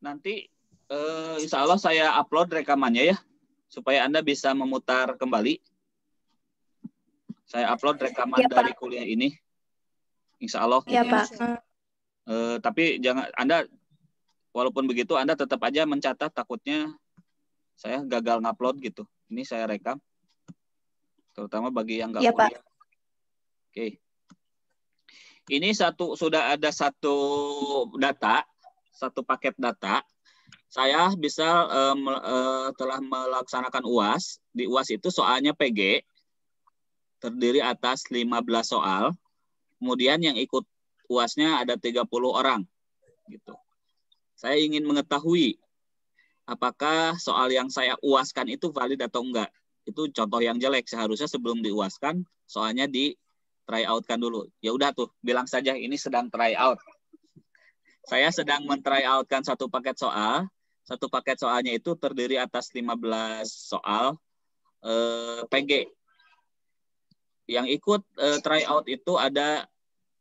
Nanti insya Allah saya upload rekamannya ya, supaya Anda bisa memutar kembali. Saya upload rekaman Ya, dari Pak. kuliah ini, insya Allah. Ya, Pak. Tapi jangan Anda, walaupun begitu Anda tetap aja mencatat, takutnya saya gagal ngupload gitu. Ini saya rekam, terutama bagi yang nggak Ya, Pak. kuliah. Oke. Ini sudah ada satu data, satu paket data. Saya bisa telah melaksanakan UAS. Di UAS itu soalnya PG, terdiri atas 15 soal. Kemudian yang ikut UASnya ada 30 orang. Gitu. Saya ingin mengetahui apakah soal yang saya UASkan itu valid atau enggak. Itu contoh yang jelek. Seharusnya sebelum diUASkan, soalnya di try out-kan dulu. Ya udah tuh, bilang saja ini sedang try out. Saya sedang men-try out-kan satu paket soal. Satu paket soalnya itu terdiri atas 15 soal PG. Yang ikut try out itu ada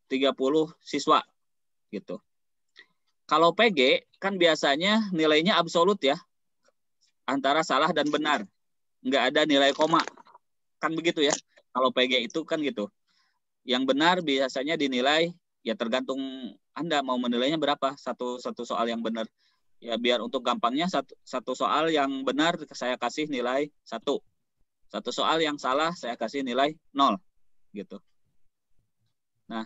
30 siswa gitu. Kalau PG kan biasanya nilainya absolut ya. Antara salah dan benar. Nggak ada nilai koma. Kan begitu ya. Kalau PG itu kan gitu. Yang benar biasanya dinilai, ya tergantung Anda mau menilainya berapa. Satu soal yang benar. Ya biar untuk gampangnya satu soal yang benar saya kasih nilai 1. Satu soal yang salah saya kasih nilai 0. Gitu. Nah,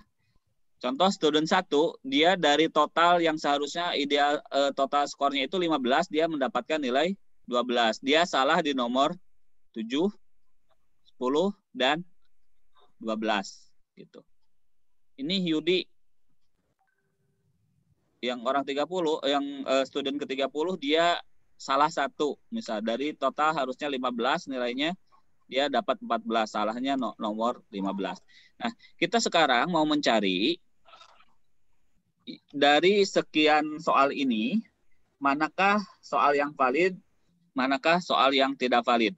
contoh student 1, dia dari total yang seharusnya ideal total skornya itu 15, dia mendapatkan nilai 12. Dia salah di nomor 7, 10, dan 12. Gitu. Ini Yudi yang orang 30, yang student ke-30 dia salah 1. Misal dari total harusnya 15 nilainya dia dapat 14, salahnya nomor 15. Nah, kita sekarang mau mencari dari sekian soal ini, manakah soal yang valid, manakah soal yang tidak valid.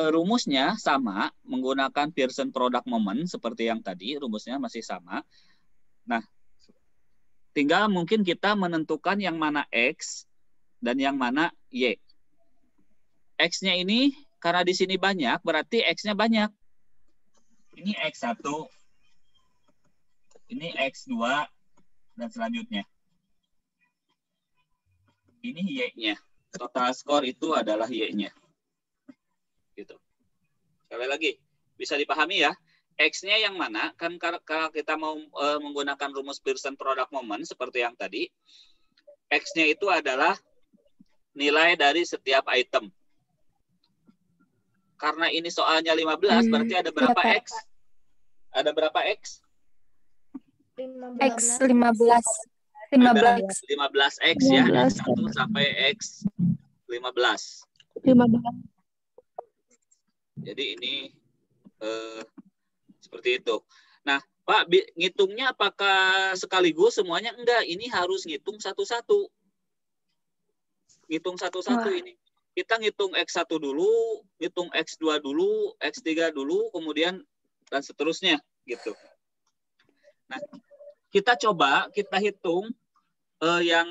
Rumusnya sama, menggunakan Pearson Product Moment, seperti yang tadi, rumusnya masih sama. Nah, tinggal mungkin kita menentukan yang mana X dan yang mana Y. X-nya ini, karena di sini banyak, berarti X-nya banyak. Ini X1, ini X2, dan selanjutnya. Ini Y-nya. Total skor itu adalah Y-nya. Gitu. Sekali lagi, bisa dipahami ya. X-nya yang mana? Kan kalau kita mau menggunakan rumus Pearson Product Moment seperti yang tadi, X-nya itu adalah nilai dari setiap item. Karena ini soalnya 15, berarti ada berapa ya, X? Ada berapa X? X 15. Ada 15 X ya, X1 sampai X 15. Jadi ini seperti itu. Nah, Pak, ngitungnya apakah sekaligus semuanya? Enggak, ini harus ngitung satu-satu. Ngitung satu-satu ini. Kita ngitung X1 dulu, ngitung X2 dulu, X3 dulu, kemudian dan seterusnya gitu. Nah, kita hitung yang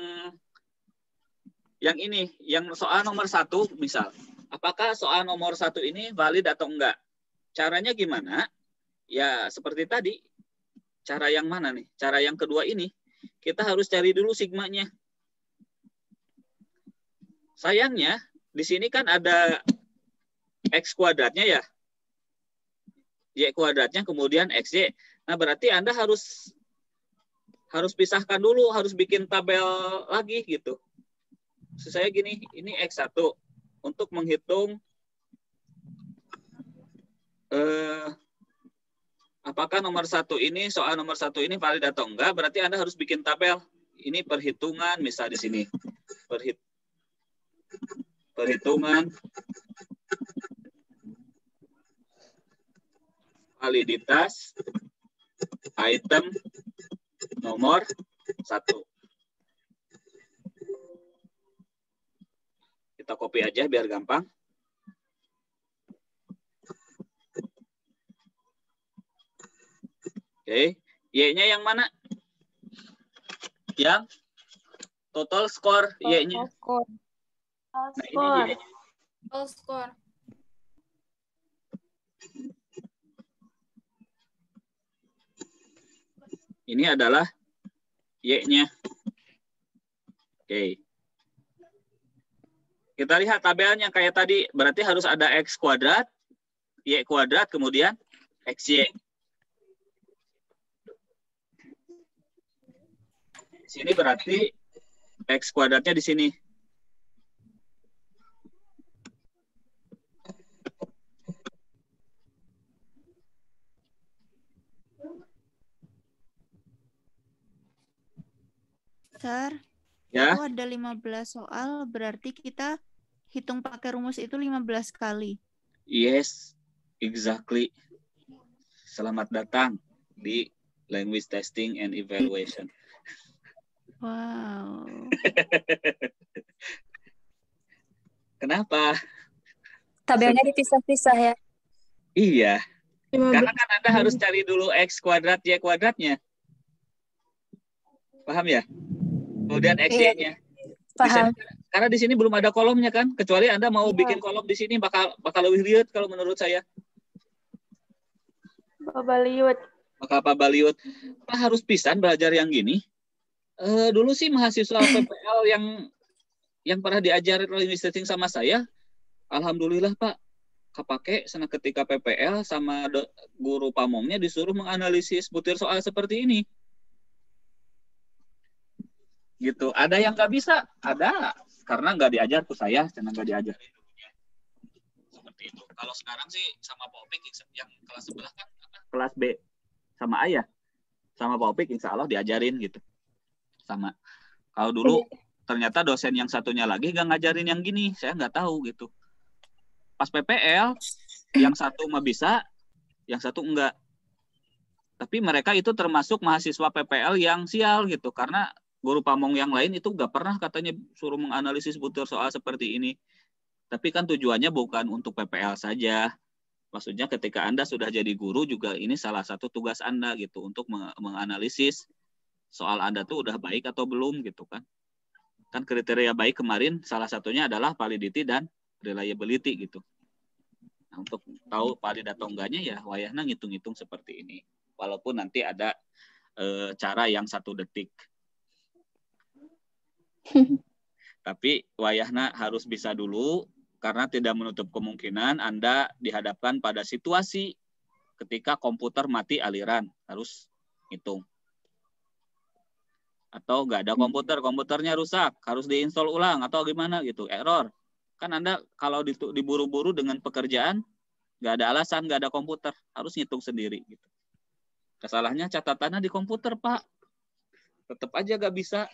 ini, yang soal nomor 1 misal. Apakah soal nomor 1 ini valid atau enggak? Caranya gimana? Ya seperti tadi. Cara yang mana nih? Cara yang kedua ini. Kita harus cari dulu sigmanya. Sayangnya, di sini kan ada X kuadratnya ya. Y kuadratnya kemudian XY. Nah berarti Anda harus pisahkan dulu, harus bikin tabel lagi gitu. Maksud saya gini, ini X1. Untuk menghitung apakah soal nomor 1 ini valid atau enggak, berarti Anda harus bikin tabel. Ini perhitungan, misal di sini. Perhitungan validitas item nomor 1. Kita copy aja biar gampang. Oke, Y-nya yang mana? Yang total score Y-nya. Score. Nah, ini Y-nya. All score. Ini adalah Y-nya. Oke. Kita lihat tabelnya kayak tadi. Berarti harus ada X kuadrat, Y kuadrat, kemudian XY. Di sini berarti X kuadratnya di sini. Sir, Ya. itu ada 15 soal, berarti kita hitung pakai rumus itu 15 kali. Yes, exactly. Selamat datang di Language Testing and Evaluation. Wow. Kenapa? Tabelnya dipisah-pisah ya. Iya, 15. karena kan Anda harus cari dulu X kuadrat, Y kuadratnya. Paham ya? Kemudian XY-nya. Paham. Karena di sini belum ada kolomnya kan, kecuali Anda mau bikin kolom di sini bakal lebih liut kalau menurut saya. Babaliut. Bakal babaliut. Pak harus pisan belajar yang gini. Dulu sih mahasiswa PPL yang pernah diajarin linguistic testing sama saya, alhamdulillah Pak, kepake sana ketika PPL sama guru pamongnya disuruh menganalisis butir soal seperti ini. Gitu. Ada yang nggak bisa? Ada. Karena nggak diajar ke saya, karena nggak diajarin dulunya. Seperti itu. Kalau sekarang sih sama Pak Opik yang kelas sebelah kan kelas B sama ayah. Sama Pak Opik insya Allah diajarin gitu. Sama. Kalau dulu ternyata dosen yang satunya lagi nggak ngajarin yang gini, saya nggak tahu gitu. Pas PPL, yang satu mah bisa, yang satu enggak. Tapi mereka itu termasuk mahasiswa PPL yang sial gitu, karena guru pamong yang lain itu nggak pernah katanya suruh menganalisis butir soal seperti ini. Tapi kan tujuannya bukan untuk PPL saja. Maksudnya ketika Anda sudah jadi guru juga ini salah satu tugas Anda gitu, untuk menganalisis soal Anda tuh udah baik atau belum gitu kan. Kan kriteria baik kemarin salah satunya adalah validity dan reliability gitu. Nah, untuk tahu valid atau enggaknya ya wayahna ngitung-ngitung seperti ini. Walaupun nanti ada cara yang 1 detik. Tapi wayahna harus bisa dulu karena tidak menutup kemungkinan Anda dihadapkan pada situasi ketika komputer mati aliran, harus hitung. Atau nggak ada komputernya rusak, harus diinstal ulang atau gimana gitu, error. Kan Anda kalau diburu-buru dengan pekerjaan, nggak ada alasan, nggak ada komputer, harus ngitung sendiri gitu. Kesalahannya catatannya di komputer, Pak. Tetap aja nggak bisa.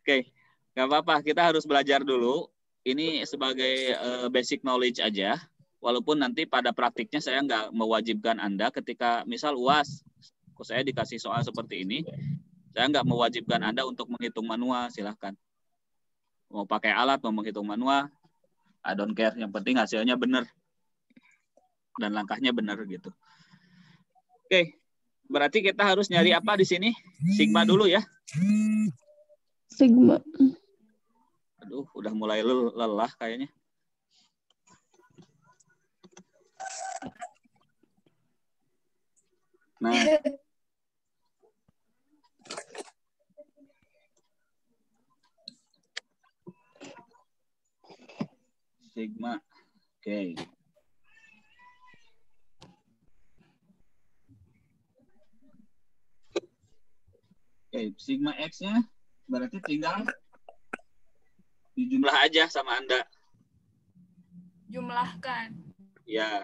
Oke, nggak apa-apa, kita harus belajar dulu. Ini sebagai basic knowledge aja. Walaupun nanti pada praktiknya saya nggak mewajibkan Anda ketika misal UAS, saya dikasih soal seperti ini, saya nggak mewajibkan Anda untuk menghitung manual, silahkan. Mau pakai alat, mau menghitung manual, I don't care. Yang penting hasilnya benar. Dan langkahnya benar gitu. Oke, berarti kita harus nyari apa di sini? Sigma dulu ya. Sigma. Aduh, udah mulai lelah kayaknya. Nah, sigma. Oke. Oke, sigma X-nya berarti tinggal dijumlah aja sama Anda. Jumlahkan. Ya,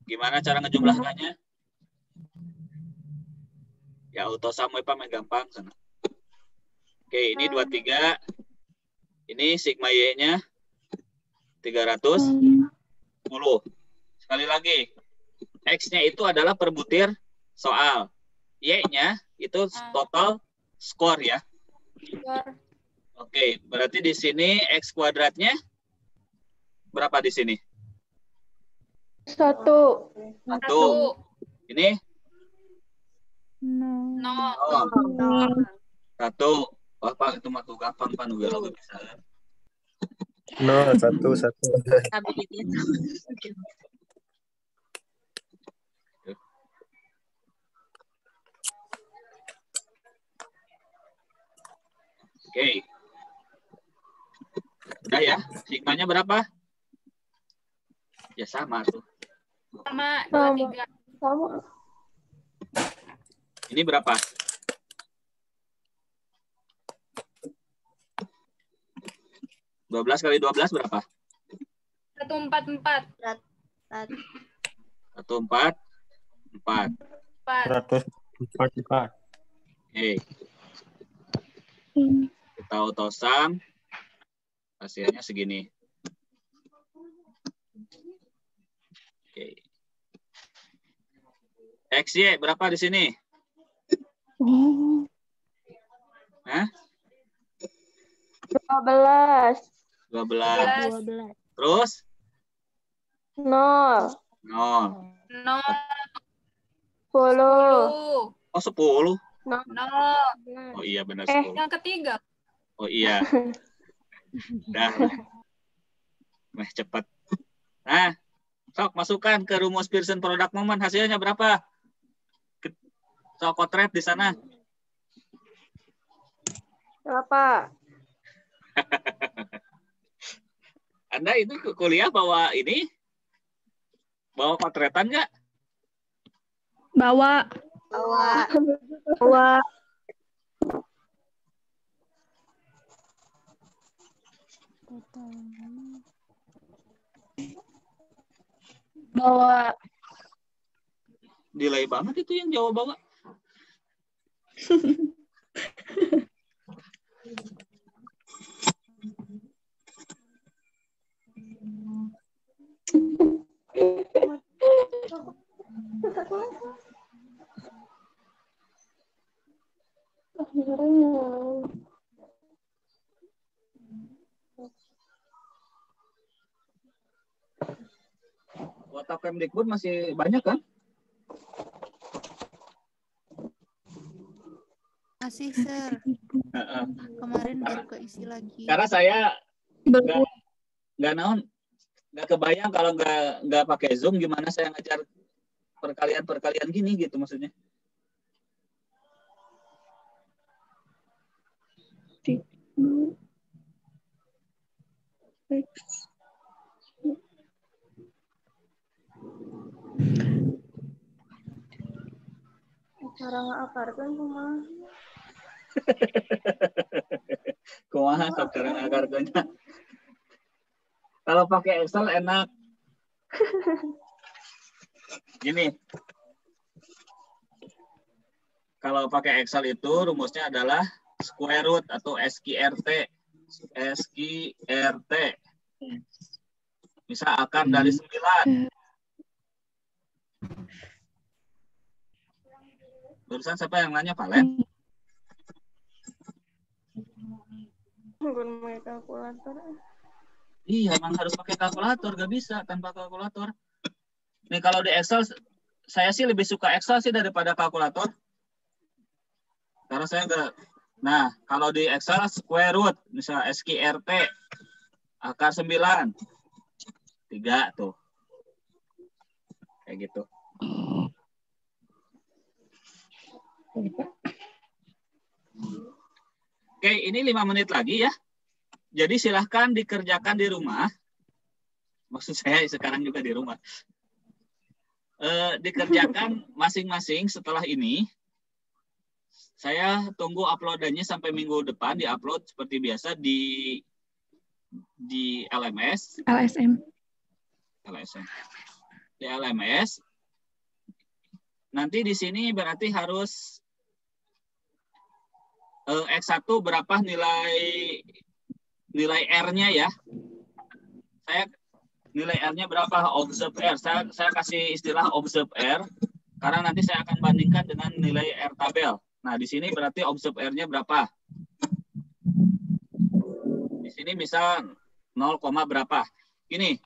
gimana cara ngejumlahkannya? Ya, autosum apa yang gampang sana. Oke, ini 23. Ini sigma Y-nya 310. Sekali lagi, X-nya itu adalah per butir soal. Y-nya itu total skor ya. Oke, berarti di sini X kuadratnya berapa di sini? 1. Ini? No. No. Oh. 1. Wah, Pak, itu mah tuh gampang, Pak. Nugelo gak bisa. 0, 1, 1. Oke. Udah ya? Sigmanya berapa? Ya sama tuh. Sama Sama. 23. Sama. Ini berapa? Dua belas kali 12 berapa? 144. 144. 4. 144. Oke. Kita auto-sum. Hasilnya segini. Oke. XY berapa di sini? Hah? 12. 12. 12. Terus? 0. 0. 0. 10. 10. Oh, 10. 0. Oh iya, benar 10. Yang ketiga. Oh iya. Dah. Nah, cepat. Nah, sok masukkan ke rumus Pearson product moment. Hasilnya berapa? Sok kotret di sana. Berapa? Anda itu ke kuliah bawa ini? Bawa kotretan nggak? Bawa. Bawa. Delay banget itu yang Jawa bawa. Kuota Kemdikbud masih banyak kan? Masih, Sir. Kemarin baru keisi lagi. Karena saya nggak kebayang kalau nggak pakai Zoom gimana saya ngajar perkalian gini gitu maksudnya. Cara ngakarkan kumaha? Kumaha sok cara ngakarkeunnya. Kalau pakai Excel enak. Gini. Kalau pakai Excel itu rumusnya adalah square root atau SQRT. SQRT. Bisa akar dari 9. Barusan siapa yang nanya, Valen? Pakai kalkulator. Iya, emang harus pakai kalkulator. Gak bisa tanpa kalkulator. Nih, kalau di Excel, saya sih lebih suka Excel sih daripada kalkulator. Karena saya nggak... Nah, kalau di Excel, square root. Misalnya SQRT. Akar 9. 3 tuh. Kayak gitu. Oke, ini 5 menit lagi ya. Jadi silahkan dikerjakan di rumah. Maksud saya sekarang juga di rumah. Dikerjakan masing-masing setelah ini. Saya tunggu uploadannya sampai minggu depan. Di-upload seperti biasa di LMS. LSM. Di LMS. Nanti di sini berarti harus X1 berapa nilai R-nya ya. Saya nilai R-nya berapa? Observe R. Saya kasih istilah observe R karena nanti saya akan bandingkan dengan nilai R tabel. Nah, di sini berarti observe R-nya berapa? Di sini misal 0, berapa? Ini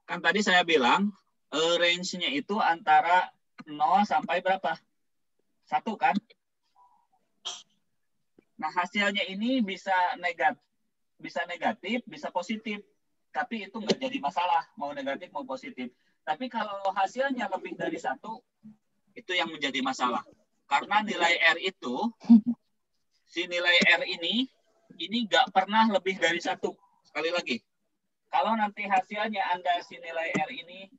kan tadi saya bilang range-nya itu antara 0 sampai berapa? 1 kan? Nah, hasilnya ini bisa negatif, bisa positif. Tapi itu nggak jadi masalah, mau negatif mau positif. Tapi kalau hasilnya lebih dari 1, itu yang menjadi masalah. Karena nilai R itu, si nilai R ini nggak pernah lebih dari 1. Sekali lagi, kalau nanti hasilnya Anda si nilai R ini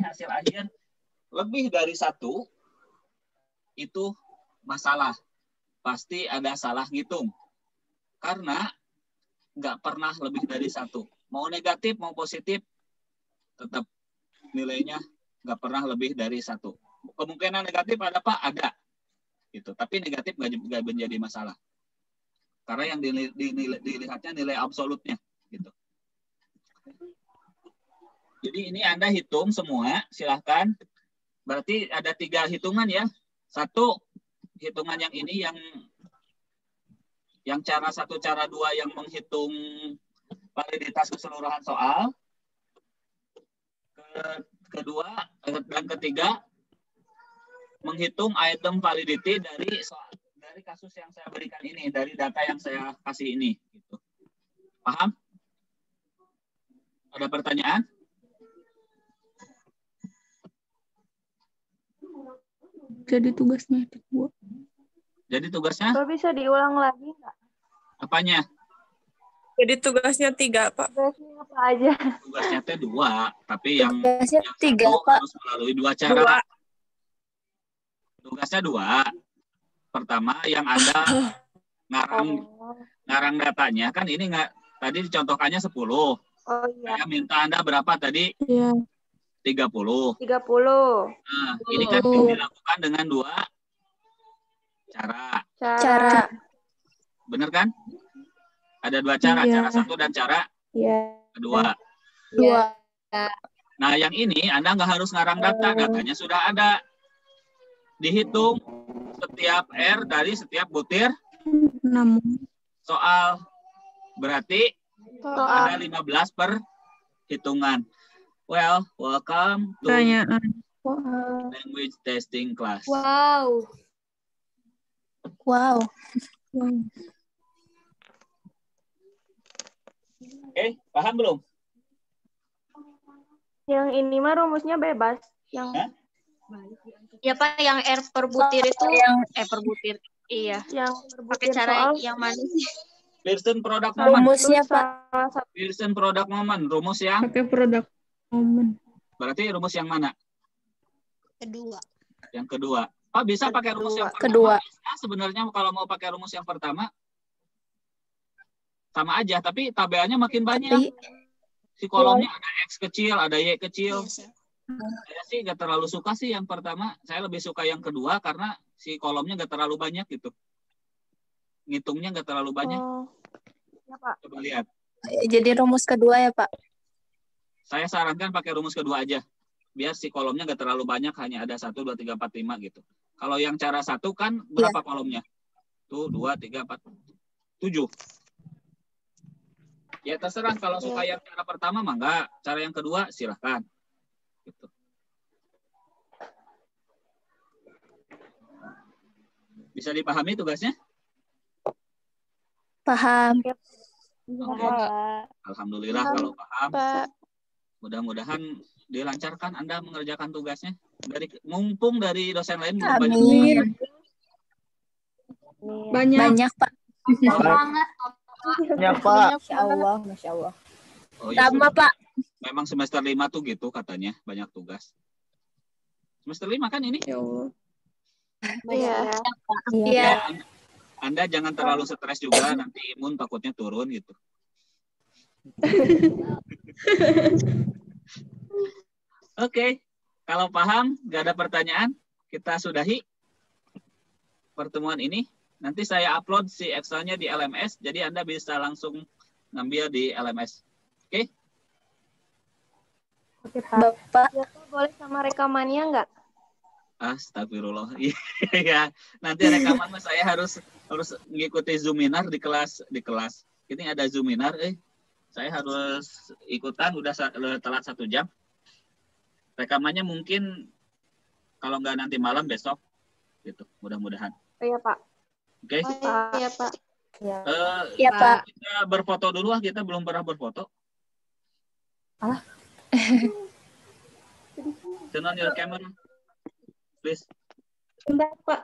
hasil akhir lebih dari 1, itu masalah. Pasti ada salah ngitung. Karena nggak pernah lebih dari 1. Mau negatif, mau positif, tetap nilainya nggak pernah lebih dari 1. Kemungkinan negatif ada Pak? Ada. Gitu. Tapi negatif nggak menjadi masalah. Karena yang dilihatnya nilai absolutnya. Gitu. Jadi ini Anda hitung semua, silahkan. Berarti ada 3 hitungan ya. 1, hitungan yang ini yang cara 1, cara 2 yang menghitung validitas keseluruhan soal. Kedua dan ketiga menghitung item validity dari kasus yang saya berikan ini, dari data yang saya kasih ini. Gitu. Paham? Ada pertanyaan? Jadi tugasnya itu 2. Jadi tugasnya? Kalau bisa diulang lagi nggak? Apanya? Jadi tugasnya 3, Pak. Tugasnya apa aja? Tugasnya teh 2, tapi yang Tugasnya 3, satu Pak. harus melalui 2 cara. Tugasnya 2. Pertama, yang Anda ngarang datanya, kan ini nggak, tadi dicontohkannya 10. Oh iya. Saya minta Anda berapa tadi? Iya. 30. 30. Nah, ini kan dilakukan dengan 2 cara. Benar kan? Ada 2 cara, Iya. cara 1 dan cara kedua. 2. Nah, yang ini Anda nggak harus ngarang data, datanya sudah ada. Dihitung setiap R dari setiap butir soal. Berarti ada 15 per hitungan. Well, welcome to language testing class. Wow. Oke, paham belum? Yang ini mah rumusnya bebas. Yang Hah? Ya Pak, yang R per butir itu per butir. Iya. yang Pakai berbutir cara soal yang mana sih? Pearson product moment. Rumusnya, Pak. salah satu. Pearson product moment. Rumus yang Pakai produk momen. berarti rumus yang mana? Kedua. Yang kedua. Pak bisa pakai rumus yang pertama? Kedua. Bisa sebenarnya kalau mau pakai rumus yang pertama sama aja, tapi tabelnya makin banyak. Si kolomnya ada X kecil, ada Y kecil. Saya sih nggak terlalu suka sih yang pertama. Saya lebih suka yang kedua karena si kolomnya nggak terlalu banyak gitu. Ngitungnya nggak terlalu banyak. Oh. Ya, Pak. Coba lihat. Jadi rumus kedua ya, Pak? Saya sarankan pakai rumus kedua aja. Biar si kolomnya nggak terlalu banyak, hanya ada 1, 2, 3, 4, 5 gitu. Kalau yang cara 1 kan berapa kolomnya? Tuh, 2, 3, 4, 7. Ya terserah, kalau suka yang cara pertama mah enggak. Cara yang kedua silahkan. Gitu. Bisa dipahami tugasnya? Paham. Oke. Alhamdulillah kalau paham. Mudah-mudahan dilancarkan Anda mengerjakan tugasnya. Mumpung dari dosen lain belum banyak. Amin. Banyak, Pak. Banget. Ya, Pak. Masya Allah, Masya Allah. Oh, iya, Sama, Pak. memang semester 5 tuh gitu katanya, banyak tugas. Semester 5 kan ini? Iya. Iya. Ya, Anda jangan terlalu stres juga, nanti imun takutnya turun gitu. Oke, kalau paham, nggak ada pertanyaan, kita sudahi pertemuan ini. Nanti saya upload si Excel-nya di LMS, jadi Anda bisa langsung ngambil di LMS. Oke? Oke, Pak. Bapak. Ya, Pak, boleh sama rekamannya nggak? Astagfirullah. Iya, nanti rekaman saya harus mengikuti Zoominar di kelas. Ini ada Zoominar, saya harus ikutan, udah telat 1 jam. Rekamannya mungkin kalau nggak nanti malam besok, gitu. Mudah-mudahan. Oh, iya, Pak. Oke. Oh, iya, Pak. Ya. Iya, Pak. Kita berfoto dulu ah, kita belum pernah berfoto. Alah. Turn on your camera, please. Bentar, Pak.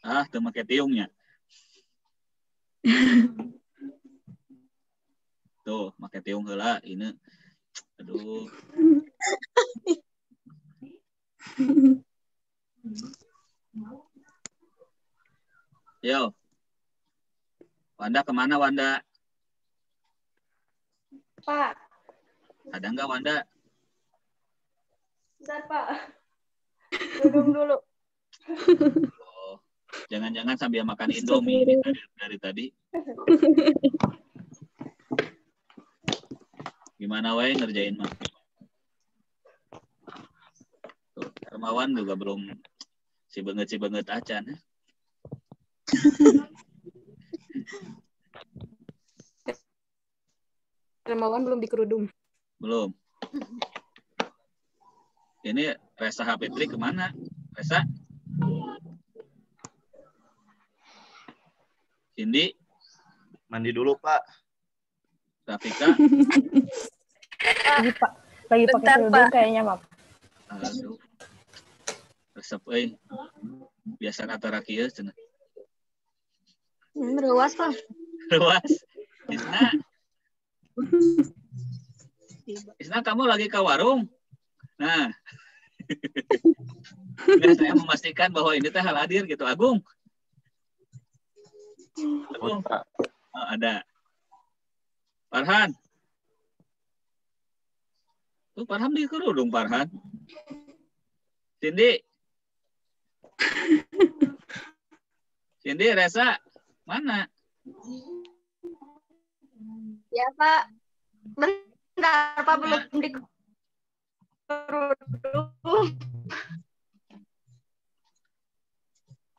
Ah, teu make tiungnya. Tuh, make tiung heula ini. Aduh. Yo. Wanda kemana, Wanda? Pak. Ada nggak, Wanda? Bentar, Pak. Duduk dulu. Oh, jangan-jangan sambil makan Indomie ini dari tadi. Gimana wae ngerjain mah? Tuh, Hermawan juga belum si banget acan. Ya. Hermawan belum dikerudung. Belum. Ini Resa Hapitri kemana? Resa? Cindy? Mandi dulu, Pak. Rafika? Lagi pakai Bentar, kerudung Pak. kayaknya, Mak. Aduh. Resep euy. Biasa kata rakieu cenah. Meruas, Pak. Luas. Isna, kamu lagi ke warung? Nah. Nggak, saya memastikan bahwa ini teh hal hadir gitu. Agung. Agung. Pak. Oh, ada. Farhan. Tuh Farhan di kerudung, Farhan. Cindy. Cindy, Resa. Mana? Ya, Pak. Bentar, Pak. Belum dikerudung.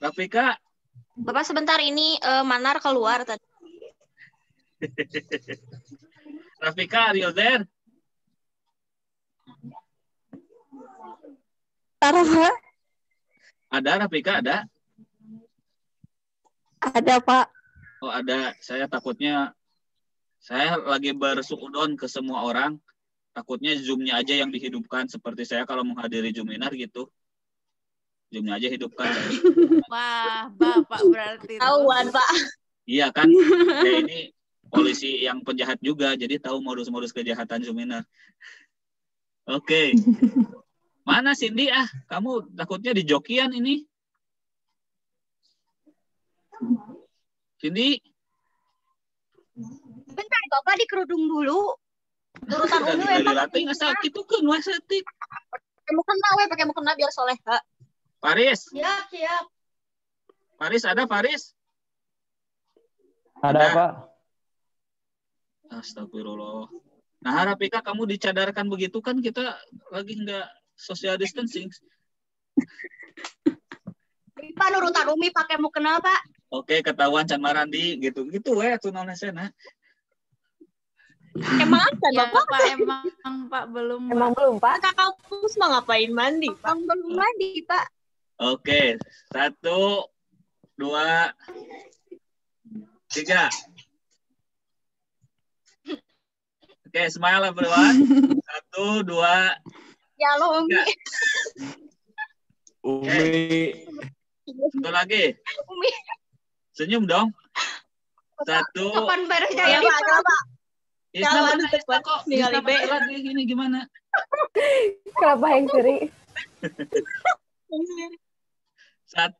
Rafika. Bapak sebentar, ini Manar keluar tadi. Rafika, are you there? Ada, Rafika, ada? Ada, Pak. Oh, ada. Saya takutnya, saya lagi bersuudon ke semua orang. Takutnya Zoom-nya aja yang dihidupkan. Seperti saya kalau menghadiri Zoominar gitu. Zoom-nya aja hidupkan. Wah, Bapak berarti. Tahuan, Pak. Iya kan? Kayak ini polisi yang penjahat juga. Jadi tahu modus-modus kejahatan Zoominar. Oke. Mana Cindy ah? Kamu takutnya di jokian ini. Cindy? Bentar, Bapak dikerudung dulu. Urutan unyu ya, Pak. Dilatih nggak sakit tuh kan wasetik. Pakai mukena biar soleha. Faris, Siap. Faris ada Faris? Ada, Pak. Astagfirullah. Nah, Rafika kamu dicadarkan begitu kan kita lagi nggak social distancing. Pak urutan umi pakai mukena, Pak. Oke, ketahuan Can Marandi gitu we tuh naonnya. Emang kan, Ya, Bapak? Pak, emang Pak belum. Emang belum, Pak? Kakak kampus mah ngapain mandi, Pak? Belum mandi, Pak. Oke, 1, 2, 3. Oke, smile everyone. 1, 2, Ya lo, Umi. 3. Umi. Satu lagi. Umi. Senyum dong. 1. Kapan beresnya ya, Pak? Kenapa? Isna Kalau mana ada Isna cepat, kok? tinggal Isna IB. pakai lagi ini gimana? Kenapa yang curi? 1,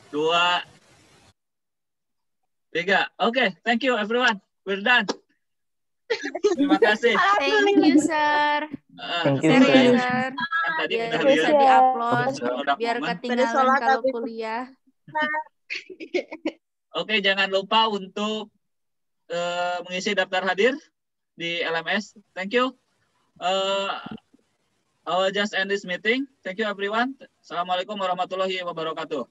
2, 3. Oke, thank you everyone. We're done. Terima kasih. Thank you, sir. Thank you, Sir, ya, sir. sir. Kan tadi Biar udah bisa lihat. di-upload, Udah biar momen. ketinggalan sholat kalau tapi- kuliah. Oke, jangan lupa untuk mengisi daftar hadir di LMS. Thank you. I will just end this meeting. Thank you everyone. Assalamualaikum warahmatullahi wabarakatuh.